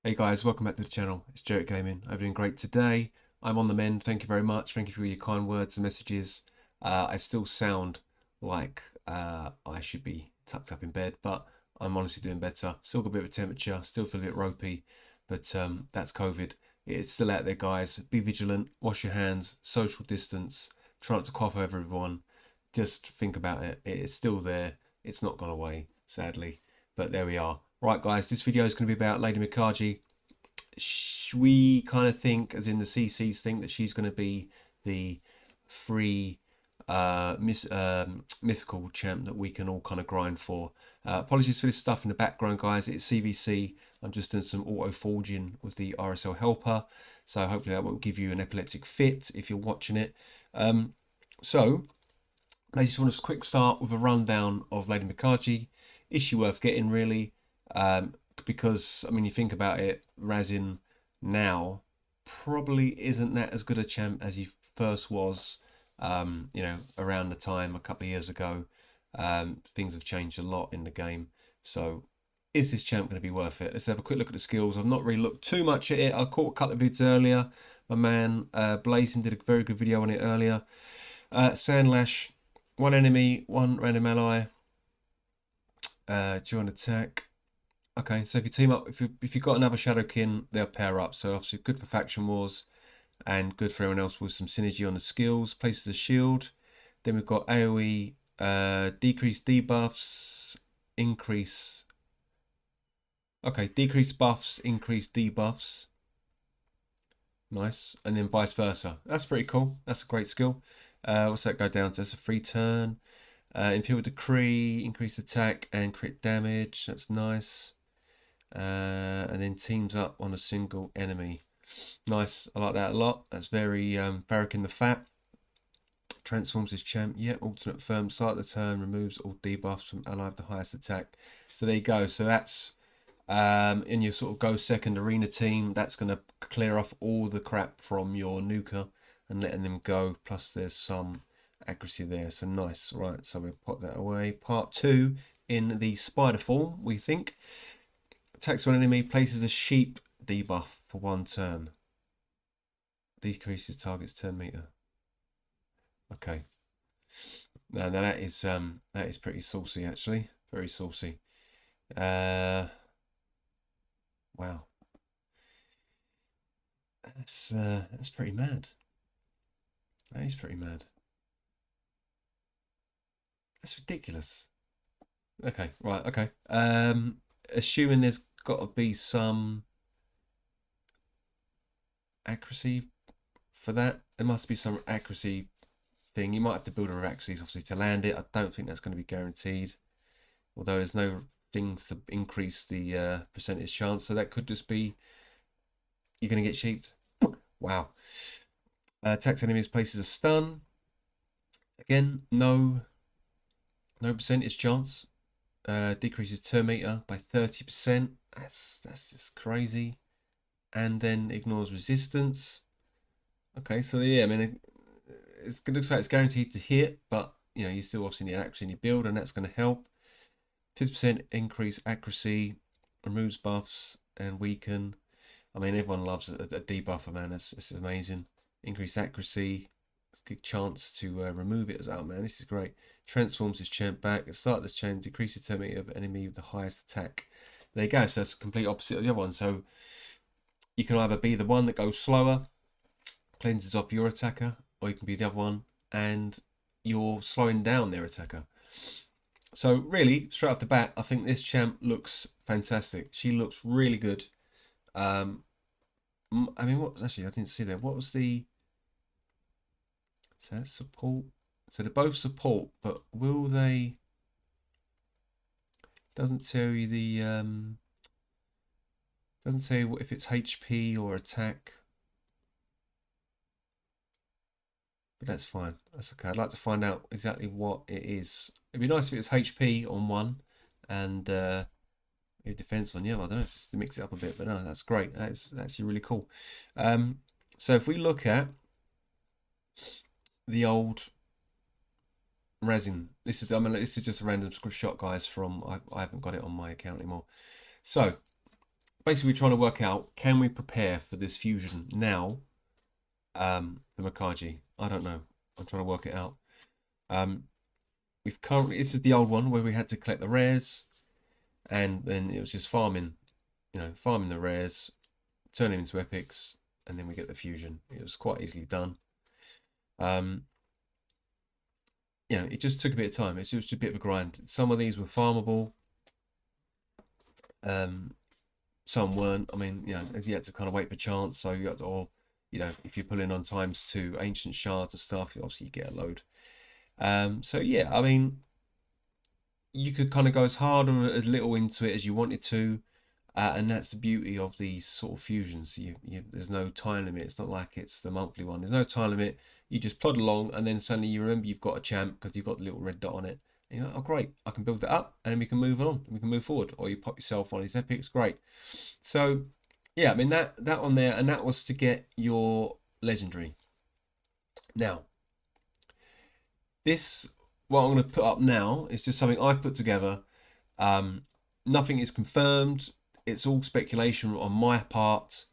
Hey guys, welcome back to the channel. It's Jarrett Gaming. I'm doing great today. I'm on the mend. Thank you very much. Thank you for your kind words and messages. I still sound like I should be tucked up in bed, but I'm honestly doing better. Still got a bit of a temperature, still feel a bit ropey, but that's COVID. It's still out there, guys. Be vigilant, wash your hands, social distance, try not to cough over everyone. Just think about it. It's still there. It's not gone away, sadly. But there we are. Right, guys, this video is going to be about Lady Mikage. We kind of think, as in the CCs think, that she's going to be the free mythical champ that we can all kind of grind for. Apologies for this stuff in the background, guys. It's CVC. I'm just doing some auto forging with the RSL helper, so hopefully that won't give you an epileptic fit if you're watching it. So I just want to quick start with a rundown of Lady Mikage. Is she worth getting, really? Because, I mean, you think about it, Razin now probably isn't that as good a champ as he first was, around the time a couple of years ago. Things have changed a lot in the game. So is this champ going to be worth it? Let's have a quick look at the skills. I've not really looked too much at it. I caught a couple of vids earlier. My man Blazing did a very good video on it earlier. Sandlash, one enemy, one random ally. Join attack. Okay, so if you team up, if you've got another Shadowkin, they'll pair up. So obviously good for faction wars, and good for everyone else with some synergy on the skills. Places a shield. Then we've got AOE, decrease debuffs, increase. Okay, decrease buffs, increase debuffs. Nice, and then vice versa. That's pretty cool. That's a great skill. What's that go down to? That's a free turn. Imperial Decree, increase attack and crit damage. That's nice. And then teams up on a single enemy. Nice, I like that a lot. That's very Farrakhan the Fat. Transforms his champ. Yeah, alternate firm. Start the turn, removes all debuffs from ally with the highest attack. So there you go. So that's in your sort of go second arena team. That's going to clear off all the crap from your nuker and letting them go. Plus there's some accuracy there. So nice. Right, so we'll put that away. Part 2 in the spider form, we think. Attacks one enemy, places a sheep debuff for 1 turn. Decreases target's 10 meter. Okay. Now that is pretty saucy, actually. Very saucy. Wow. That's pretty mad. That is pretty mad. That's ridiculous. Okay, right, okay. Assuming there's got to be some accuracy for that. There must be some accuracy thing. You might have to build a accuracy, obviously, to land it. I don't think that's going to be guaranteed. Although there's no things to increase the percentage chance. So that could just be you're going to get sheeped. Wow. Attacks enemies, places a stun. Again, no percentage chance. Decreases turn meter by 30%. That's just crazy. And then ignores resistance. Okay, so yeah, I mean, it looks like it's guaranteed to hit, but you still obviously need accuracy in your build, and that's going to help. 50% increase accuracy, removes buffs and weaken. I mean, everyone loves a debuffer, man. It's amazing. Increase accuracy, good chance to remove it as well, man. This is great. Transforms his champ back. At the start of this chain, decreases the turn of enemy with the highest attack. There you go. So that's the complete opposite of the other one. So you can either be the one that goes slower, cleanses off your attacker, or you can be the other one and you're slowing down their attacker. So really, straight off the bat, I think this champ looks fantastic. She looks really good. I mean, what was actually, I didn't see there. What was the... So that's support. So they're both support, but will they... Doesn't tell you the... Doesn't say if it's HP or attack. But that's fine. That's okay. I'd like to find out exactly what it is. It'd be nice if it was HP on one and defense on the other. I don't know, just to mix it up a bit. But no, that's great. That's actually really cool. So if we look at the old resin, this is just a random shot, guys. From I haven't got it on my account anymore. So basically we're trying to work out, can we prepare for this fusion now? The Mikage. I don't know. I'm trying to work it out. Um, we've currently, this is the old one where we had to collect the rares, and then it was just farming, farming the rares, turn them into epics, and then we get the fusion. It was quite easily done. Um, it just took a bit of time. It's just a bit of a grind. Some of these were farmable. Some weren't. I mean, you had to kind of wait for chance. So you had to, or if you're pulling on ×2 ancient shards and stuff, obviously you get a load. So yeah, I mean, you could kind of go as hard or as little into it as you wanted to, and that's the beauty of these sort of fusions. There's no time limit. It's not like it's the monthly one. There's no time limit. You just plod along, and then suddenly you remember you've got a champ because you've got the little red dot on it. And you're like, oh great, I can build that up, and then we can move on. We can move forward. Or you pop yourself one of these epics. Great. So yeah, I mean that on there, and that was to get your legendary. Now, this what I'm going to put up now is just something I've put together. Nothing is confirmed. It's all speculation on my part,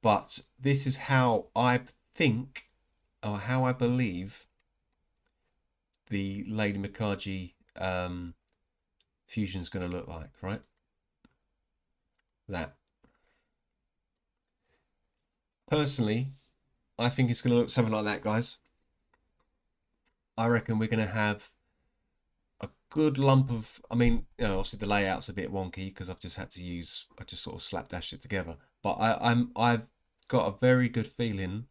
but this is how I think, or how I believe, the Lady Mikage fusion is going to look like. Right, that personally, I think it's going to look something like that, guys. I reckon we're going to have a good lump of, I mean, obviously the layout's a bit wonky because I just sort of slapdashed it together. But I've got a very good feeling,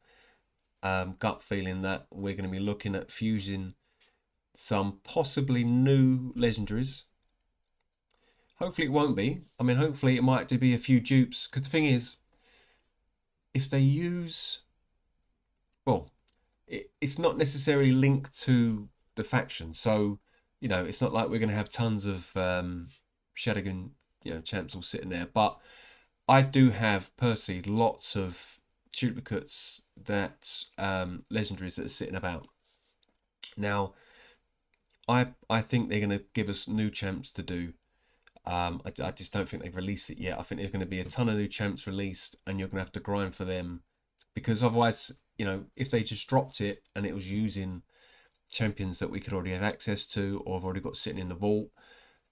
gut feeling, that we're going to be looking at fusing some possibly new legendaries. Hopefully it won't be. I mean, hopefully it might be a few dupes, because the thing is, if they use, well, it's not necessarily linked to the faction. So, it's not like we're going to have tons of Shadowgun, champs all sitting there. But I do have personally lots of duplicates that legendaries that are sitting about. Now, I think they're going to give us new champs to do. I just don't think they've released it yet. I think there's going to be a ton of new champs released, and you're going to have to grind for them, because otherwise, if they just dropped it and it was using champions that we could already have access to or have already got sitting in the vault,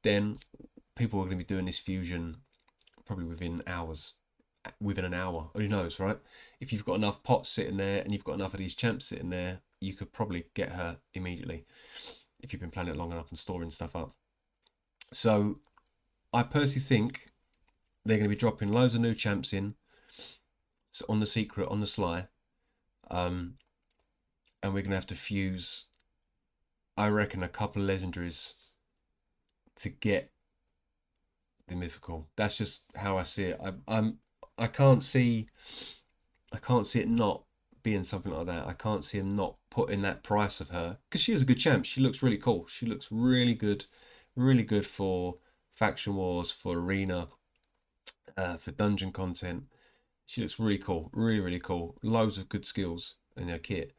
then people are going to be doing this fusion probably within hours, within an hour. Who knows, right? If you've got enough pots sitting there and you've got enough of these champs sitting there, you could probably get her immediately if you've been playing it long enough and storing stuff up. So I personally think they're going to be dropping loads of new champs in on the secret, on the sly, and we're going to have to fuse, I reckon, a couple of legendaries to get the mythical. That's just how I see it. I can't see it not being something like that. I can't see him not putting that price of her, because she is a good champ. She looks really cool. She looks really good for faction wars, for arena, for dungeon content. She looks really cool, really cool. Loads of good skills in her kit.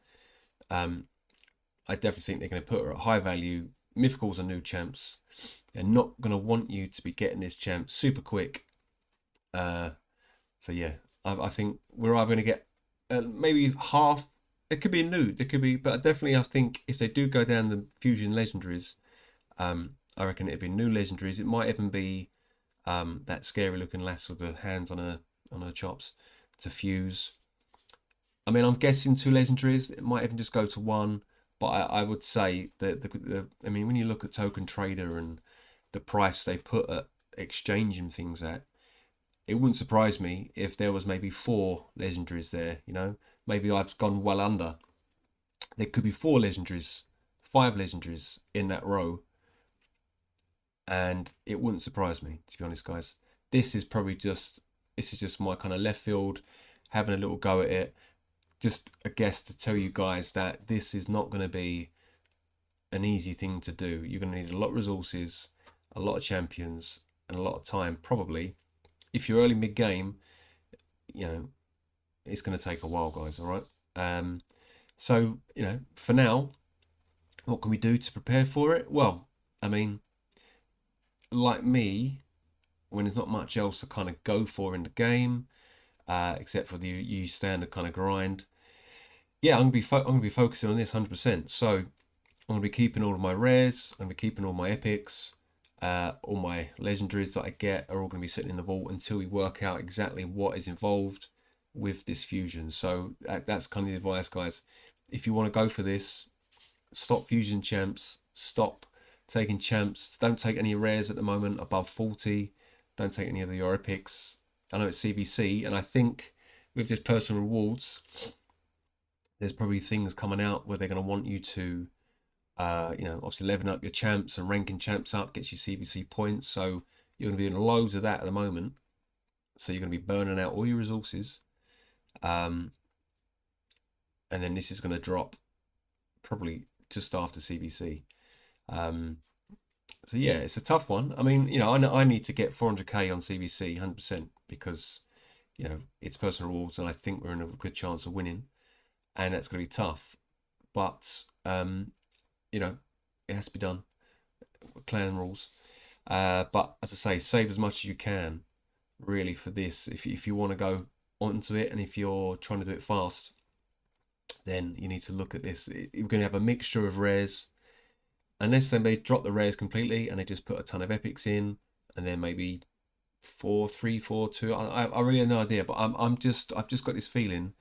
I definitely think they're going to put her at high value. Mythicals are new champs. They're not going to want you to be getting this champ super quick. So yeah, I think we're either going to get maybe half. It could be new. It could be, but definitely I think if they do go down the fusion legendaries, I reckon it'd be new legendaries. It might even be that scary looking lass with the hands on her chops to fuse. I mean, I'm guessing 2 legendaries. It might even just go to 1. But I would say that I mean, when you look at Token Trader and the price they put at exchanging things at, it wouldn't surprise me if there was maybe 4 legendaries there. Maybe I've gone well under. There could be 4 legendaries, 5 legendaries in that row, and it wouldn't surprise me, to be honest, guys. This is just my kind of left field, having a little go at it. Just a guess to tell you guys that this is not going to be an easy thing to do. You're going to need a lot of resources, a lot of champions, and a lot of time, probably. If you're early mid game, it's going to take a while, guys. All right. So for now, what can we do to prepare for it? Well, I mean, like me, when there's not much else to kind of go for in the game, except for the you standard kind of grind. Yeah, I'm gonna be focusing on this 100%. So I'm gonna be keeping all of my rares. I'm gonna be keeping all my epics. All my legendaries that I get are all gonna be sitting in the vault until we work out exactly what is involved with this fusion. So that's kind of the advice, guys. If you want to go for this, stop fusion champs. Stop taking champs. Don't take any rares at the moment above 40. Don't take any of your epics. I know it's CBC, and I think with this personal rewards, there's probably things coming out where they're going to want you to, obviously leveling up your champs and ranking champs up gets you CBC points. So you're going to be doing loads of that at the moment. So you're going to be burning out all your resources. And then this is going to drop probably just after CBC. So yeah, it's a tough one. I mean, I need to get 400k on CBC 100% because, it's personal rewards and I think we're in a good chance of winning. And that's going to be tough. But, it has to be done. Clan rules. But as I say, save as much as you can, really, for this. If you want to go onto it and if you're trying to do it fast, then you need to look at this. You're going to have a mixture of rares. Unless then they drop the rares completely and they just put a ton of epics in, and then maybe 4-3-4-2. I really have no idea, but I've just got this feeling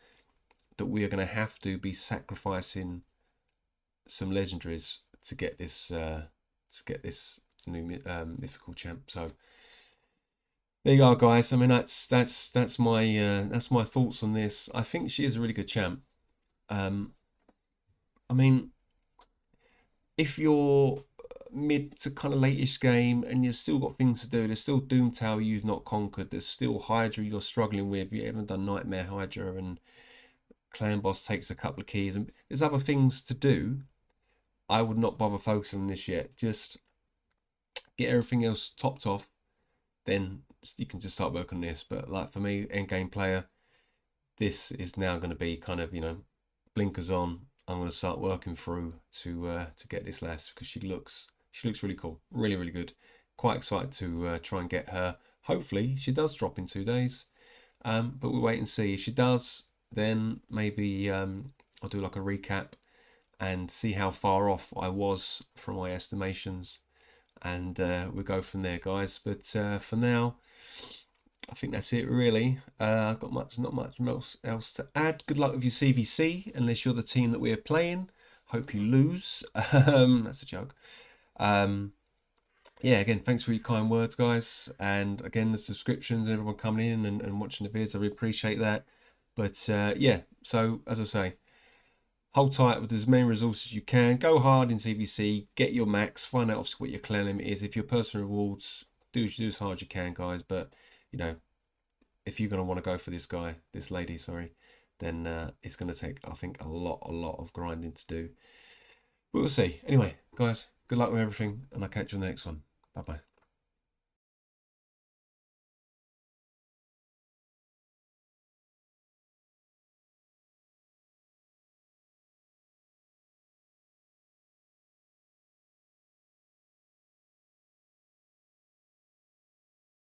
that we are going to have to be sacrificing some legendaries to get this new mythical champ. So there you are, guys. I mean, that's my thoughts on this. I think she is a really good champ. I mean, if you're mid to kind of lateish game and you've still got things to do, there's still Doom Tower you've not conquered, there's still Hydra you're struggling with, you haven't done Nightmare Hydra, and Clan Boss takes a couple of keys, and there's other things to do. I would not bother focusing on this yet. Just get everything else topped off, then you can just start working on this. But like for me, end game player, this is now going to be kind of, blinkers on. I'm going to start working through to get this lass because she looks really cool, really really good. Quite excited to try and get her. Hopefully she does drop in 2 days, but we'll wait and see. If she does, then maybe I'll do like a recap and see how far off I was from my estimations, and we'll go from there, guys. But for now, I think that's it, really. I've got not much else to add. Good luck with your CVC, unless you're the team that we're playing. Hope you lose. That's a joke. Yeah, again, thanks for your kind words, guys. And again, the subscriptions and everyone coming in and watching the vids, I really appreciate that. But yeah, so as I say, hold tight with as many resources as you can. Go hard in CVC. Get your max. Find out obviously what your clan limit is. If your personal rewards, do as hard as you can, guys. But if you're going to want to go for this lady, sorry, then it's going to take, I think, a lot of grinding to do. But we'll see. Anyway, guys, good luck with everything, and I'll catch you on the next one. Bye bye.